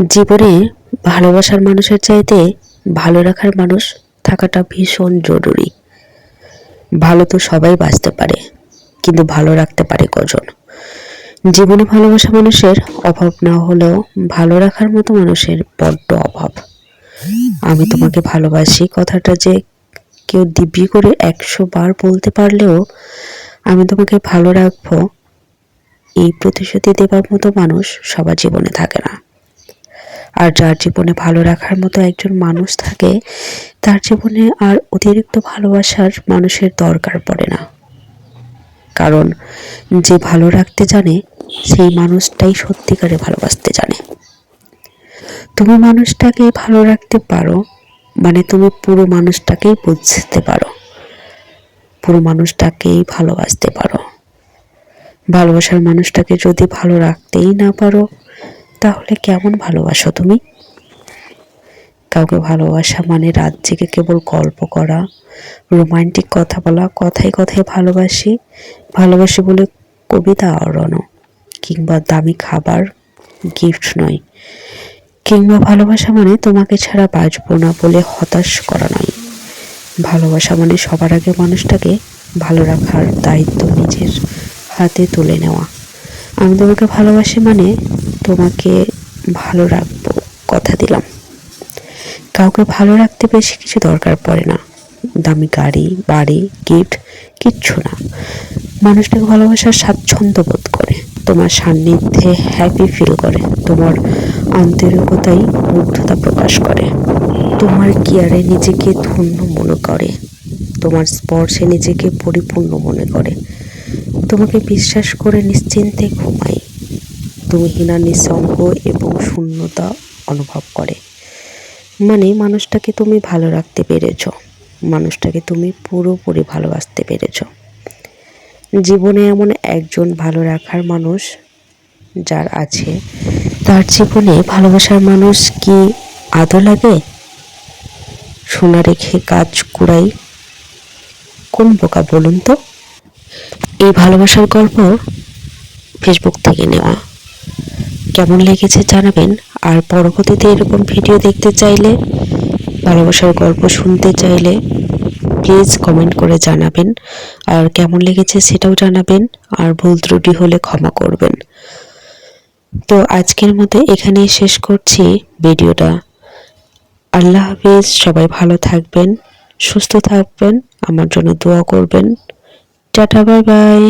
জীবনে ভালোবাসার মানুষের চাইতে ভালো রাখার মানুষ থাকাটা ভীষণ জরুরি। ভালো তো সবাই বাঁচতে পারে, কিন্তু ভালো রাখতে পারে কজন? জীবনে ভালোবাসা মানুষের অভাব না হলেও ভালো রাখার মতো মানুষের বড্ড অভাব। আমি তোমাকে ভালোবাসি কথাটা যে কেউ দিব্যি করে 100 বার বলতে পারলেও আমি তোমাকে ভালো রাখবো এই প্রতিশ্রুতি দেবার মতো মানুষ সবার জীবনে থাকে না। আর যার জীবনে ভালো রাখার মতো একজন মানুষ থাকে, তার জীবনে আর অতিরিক্ত ভালোবাসার মানুষের দরকার পড়ে না। কারণ যে ভালো রাখতে জানে সেই মানুষটাই সত্যিকারে ভালোবাসতে জানে। তুমি মানুষটাকে ভালো রাখতে পারো মানে তুমি পুরো মানুষটাকেই বুঝতে পারো, পুরো মানুষটাকেই ভালোবাসতে পারো। ভালোবাসার মানুষটাকে যদি ভালো রাখতেই না পারো, তাহলে কেমন ভালোবাসো তুমি? কাউকে ভালোবাসা মানে রাত জেগে কেবল গল্প করা, রোমান্টিক কথা বলা, কথায় কথায় ভালোবাসি ভালোবাসি বলে কবিতা আওড়ানো, কিংবা দামি খাবার গিফট নয়। কিংবা ভালোবাসা মানে তোমাকে ছাড়া বাঁচবো না বলে হতাশ করা নয়। ভালোবাসা মানে সবার আগে মানুষটাকে ভালো রাখার দায়িত্ব নিজের হাতে তুলে নেওয়া। আমি তোমাকে ভালোবাসি মানে তোমাকে ভালো রাখবো, কথা দিলাম। কাউকে ভালো রাখতে বেশি কিছু দরকার পড়ে না, দামি গাড়ি, বাড়ি, গিফট কিচ্ছু না। মানুষটাকে ভালোবাসার স্বাচ্ছন্দ্য বোধ করে, তোমার সান্নিধ্যে হ্যাপি ফিল করে, তোমার আন্তরিকতাই মুগ্ধতা প্রকাশ করে, তোমার কেয়ারে নিজেকে ধন্য মনে করে, তোমার স্পর্শে নিজেকে পরিপূর্ণ মনে করে, তোমাকে বিশ্বাস করে নিশ্চিন্তে ঘুমায়, তুমি হীনা নিঃসঙ্গ এবং শূন্যতা অনুভব করে। মানে মানুষটাকে তুমি ভালো রাখতে পেরেছ, মানুষটাকে তুমি পুরোপুরি ভালোবাসতে পেরেছ। জীবনে এমন একজন ভালো রাখার মানুষ যার আছে, তার জীবনে ভালোবাসার মানুষ কি আদৌ লাগে? সোনা রেখে কাজ কুড়াই কোন বোকা বলুন তো? এই ভালোবাসার গল্প ফেসবুক থেকে নেওয়া। কেমন লেগেছে জানাবেন। আর পরবর্তীতে এরকম ভিডিও দেখতে চাইলে, ভালোবাসার গল্প শুনতে চাইলে প্লিজ কমেন্ট করে জানাবেন। আর কেমন লেগেছে সেটাও জানাবেন, আর ভুল ত্রুটি হলে ক্ষমা করবেন। তো আজকের মতো এখানেই শেষ করছি ভিডিওটা। আল্লাহ হাফেজ। সবাই ভালো থাকবেন, সুস্থ থাকবেন, আমার জন্য দোয়া করবেন। Tata, bye bye.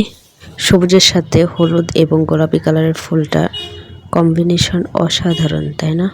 সবুজের সাথে হলুদ এবং গোলাপি কালারের ফুলটা কম্বিনেশন অসাধারণ, তাই না?